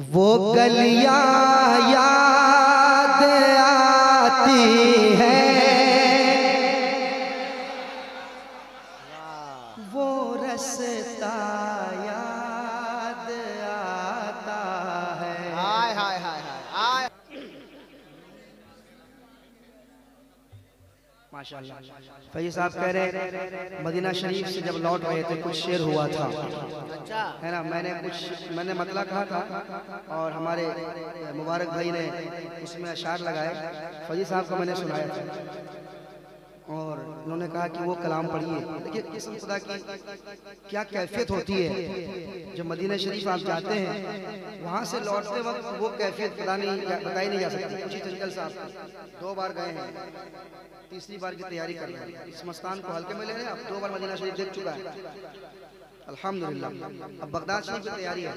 वो गलियां याद आती है, वो रास्ता याद आता है। हाय हाय हाय हाय। माशाअल्लाह। फैज़ साहब कह रहे मदीना शरीफ से जब लौट रहे थे कुछ शेर हुआ था, अच्छा है ना। मैंने मतलब कहा था और हमारे मुबारक भाई ने उसमें अशार लगाए। फैज़ साहब को मैंने सुनाया था और उन्होंने कहा कि वो कलाम पढ़िए। देखिए किस्म खुदा की क्या कैफियत होती है। जब मदीना शरीफ आप जाते हैं वहाँ से लौटते वक्त वो कैफियत बताई नहीं जा सकती। कुछ चंचल साहब 2 बार गए हैं, तीसरी बार की तैयारी कर रहे हैं। इस मस्तान को हल्के में ले रहे हैं। आप 2 बार मदीना शरीफ देख चुका है अल्हम्दुलिल्लाह। अब बगदाद शरीफ की तैयारी है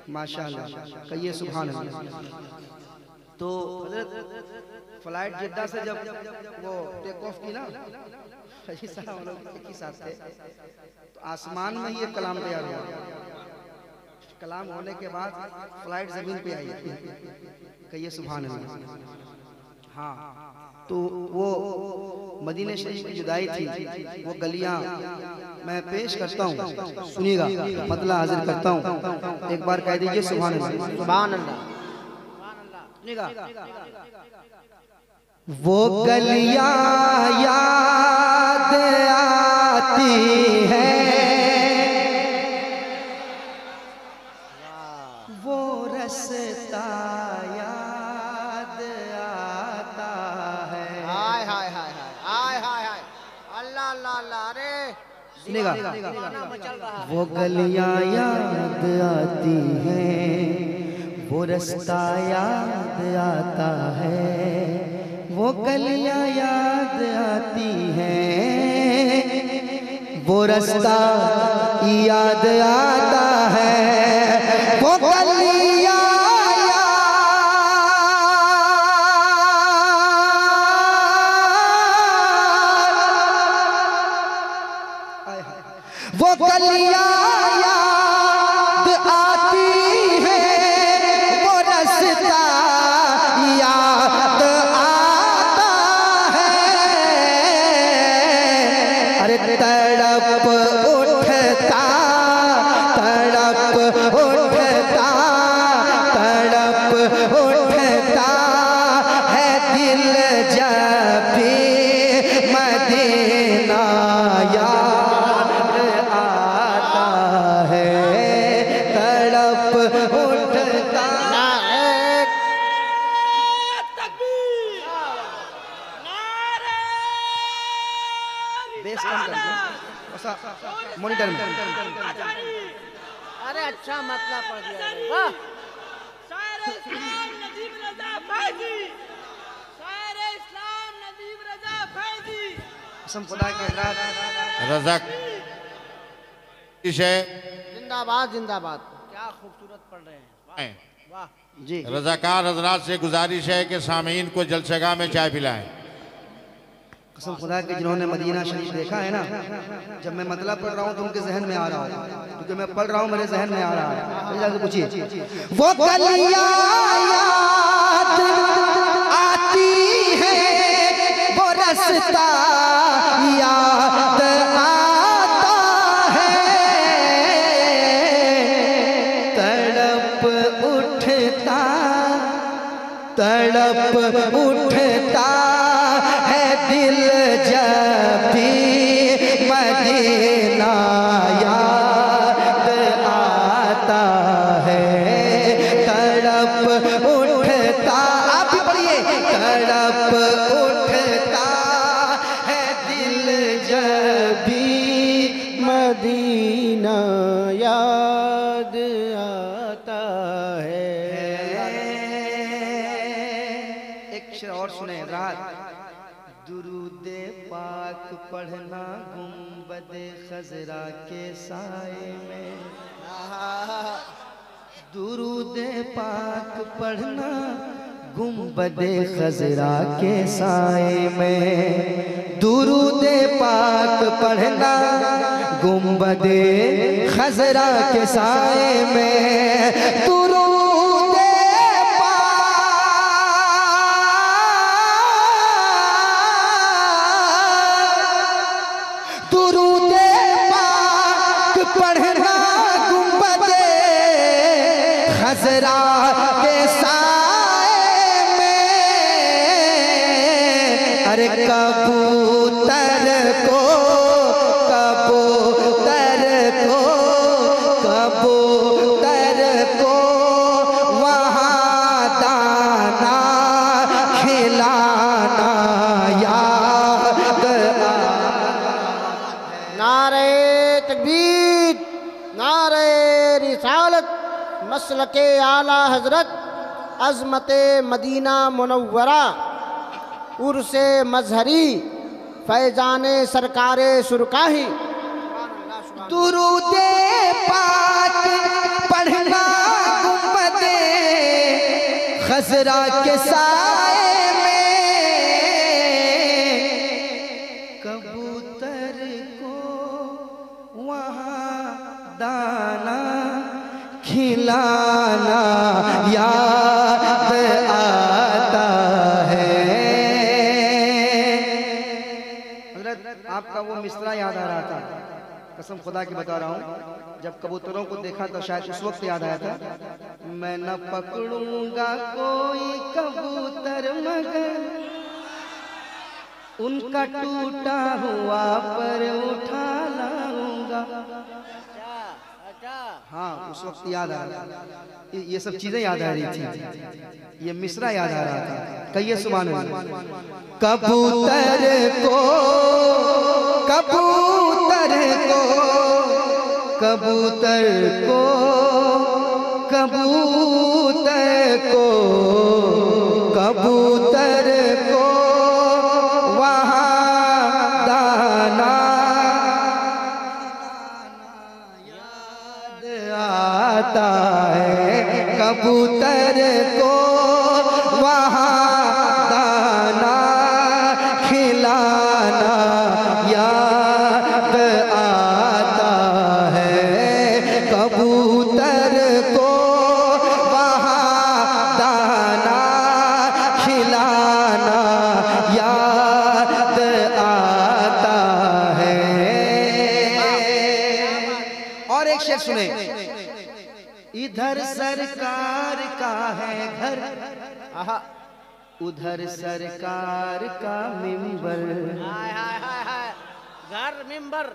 माशाअल्लाह। कहिए सुभान अल्लाह। तो फ्लाइट जिद्दा से जब वो टेक ऑफ की ना, फैज़ साहब हम लोग एक ही साथ थे, तो आसमान में ही एक कलाम तैयार हुआ। कलाम होने के बाद फ्लाइट जमीन पे आई। कहिए सुभान अल्लाह। हाँ, तो वो मदीने शरीफ की जुदाई थी। वो गलियां मैं पेश करता हूँ, सुनिएगा, मतलब हाजिर करता हूँ। एक बार कह दीजिए सुभान अल्लाह। सुभान अल्लाह। वो गलियां याद आती है, वो रास्ता याद आता है। हाय हाय हाय हाय हाय हाय। अल्लाह अल्लाह अल्लाह। अरे सुनेगा। दीवाना मचल रहा है। वो गलियां याद आती हैं, वो रास्ता याद आता है। वो गलियां याद आती हैं, वो रास्ता याद आता है। वो गलियां वो गलियां याद आती है, वो रास्ता याद आता है। अरे तड़प उठता तड़प उठता तड़प उठता है दिल जब भी मदीना मॉनिटर में। अरे अच्छा मतलब पढ़ दिया। वाह। शायर इस्लाम नजीब रजा फैजी, शायर इस्लाम नजीब रजा फैजी। कसम खुदा के रज़ा जिंदाबाद जिंदाबाद। क्या खूबसूरत पढ़ रहे हैं। वाह जी। रज़ाकार हजरात से गुजारिश है कि सामीन को जलसगाह में चाय पिलाएं। कसम खुदा के जिन्होंने मदीना शरीफ देखा है ना, जब मैं मतलब पढ़ रहा हूँ तो उनके जहन में आ रहा हूँ, क्योंकि मैं पढ़ रहा हूँ मेरे जहन में आ रहा है। जाके पूछिए। वो गलियां याद आती है, वो रास्ता याद आता है। तड़प उठता तड़प उठता है दिल जब भी मदीना याद आता है। तड़प उठता, आप भी पढ़िए। तड़प उठता है दिल जब भी मदीना याद आता है। एक शेर और सुने। रात दुरूदे पाक पढ़ना गुंबदे खजरा के साए में। दुरूदे पाक पढ़ना गुंबदे खजरा के साए में। दुरूदे पाक पढ़ना गुंबदे खजरा के साए में। दुरूद खजरा के साए में, अरे कबूतर को वहाँ दाना खिलाना याद नारे तकबीर, नारे रिसालत, मसलके आला हजरत, अज़मते मदीना मुनव्वरा, उर्से मजहरी, फैजाने सरकारे सुरकाही। दुरूदे पाक पढ़ना गुंबदे खजरा के साए में, कबूतर को वहाँ दाना खिलाना याद आता है। हज़रत आपका वो मिसरा याद आ रहा था, कसम खुदा की बता रहा हूँ, जब कबूतरों को देखा तो शायद उस वक्त याद आया था, मैं न पकड़ूंगा कोई कबूतर मगर उनका टूटा हुआ पर उठा लाऊंगा। हाँ उस वक्त याद आ रहा था, ये सब चीजें याद आ रही थी, ये मिसरा याद आ रहा था। कहिए सुभान अल्लाह। कबूतर को कबूतर को कबूतर को कबूतर को कबूतर को वहाँ दाना याद आता है, कबूतर को वहाँ दाना खिलाना याद आता है, कबूतर को वहाँ दाना खिलाना याद आता है। और एक शेर सुने, इधर सरकार का है घर, उधर सरकार का मिंबर, घर मिंबर,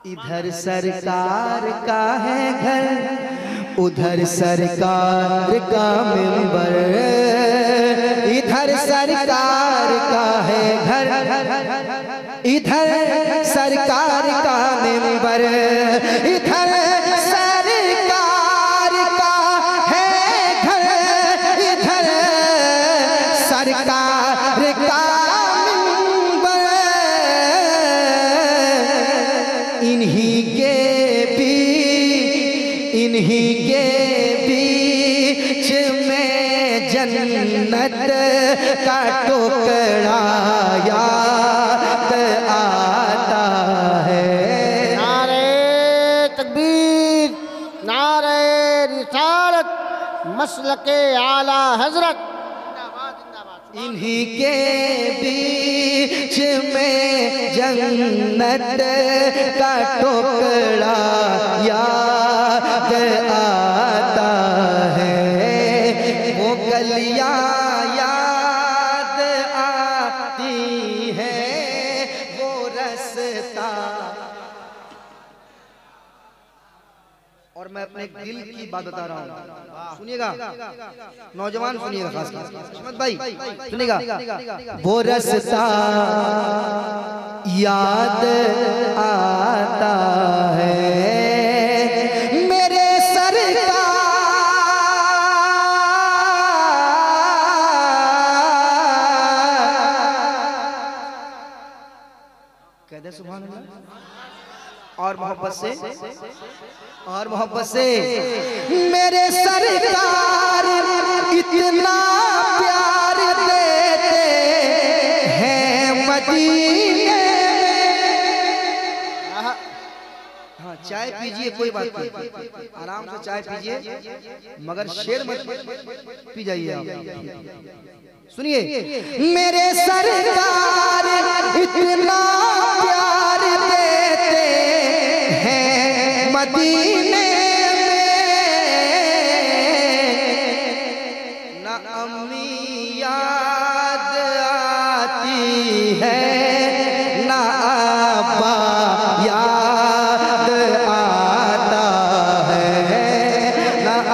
इधर सरकार का है घर, उधर सरकार का मिंबर, इधर सरकार का है घर, इधर सरकार का मिंबर, इधर सरकार का है घर, इधर सरकार का मिंबर, इन्हीं के बीच में जन्नत का टुकड़ा याद आता है। नारे तकबीर, नारे रिसालत, मसलके आला हजरत। इन्हीं के बीच में जन्नत का टुकड़ा याद आता है, वो गलियां याद आती है, वो रास्ता। और मैं अपने दिल की बात बता रहा हूँ, सुनिएगा नौजवान, सुनिएगा खास अहमद भाई, सुनिएगा। वो रास्ता याद आता है मेरे सरकार, कह दे सुभान अल्लाह। और मोहब्बत से, और मोहब्बत से, मेरे सरकार इतना प्यार देते हैं मदीने में। हाँ चाय पीजिए, कोई बात नहीं, आराम से चाय पीजिए, मगर शेर मत पी जाइए आप। सुनिए, मेरे सरकार इतना प्यार देते हैं मदीने में,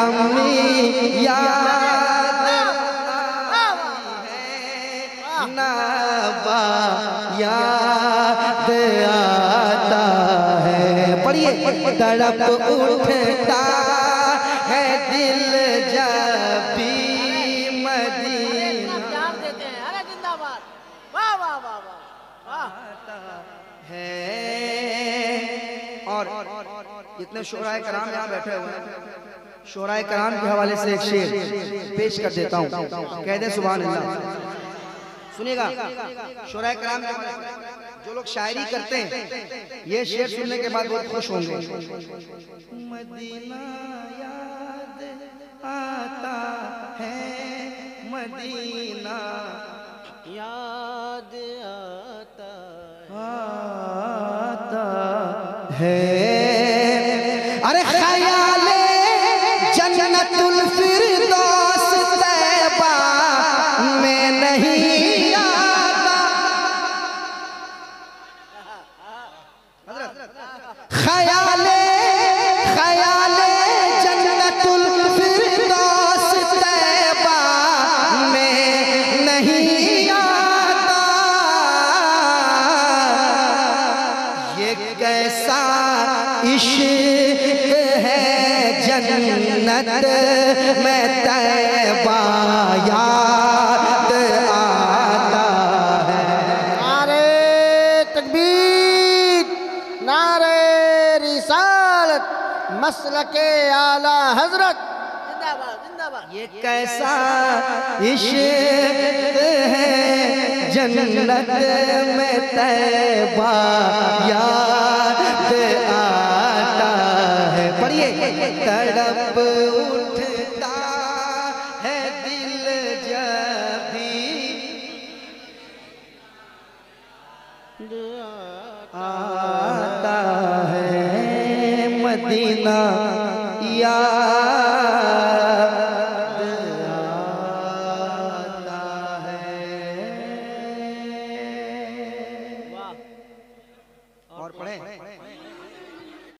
अम्मी याद नाबा याद आता है। पढ़िए। तड़प उठता है दिल जब भी मदीना प्यार देते हैं। अरे जिंदाबाद, वाह वाह वाह वाह है। और इतने शोराए कराम यहाँ बैठे हुए हैं, शोराए कराम के हवाले से एक शेर पेश कर देता हूँ, कह दे सुभान अल्लाह। सुनिएगा, शोराए कराम के हवाले से जो लोग शायरी करते हैं ये शेर सुनने के बाद बहुत खुश होंगे। मदीना याद आता है, मदीना याद आता है। अरे ख्याले जन्नतुल फिरदौस तैबा में नहीं आता। ख्याले जन्नतुल फिरदौस तैबा में नहीं आता। ये कैसा इश्क है जन्नत में तैबा याद आता है। नारे तकबीर, नारे रिसालत, मसलके आला हजरत, जिंदाबाद जिंदाबाद। ये कैसा इश्क है जन्नत में तैबा याद आता है। पढ़िए। तड़प उठता है दिल जब भी आता है, मदीना याद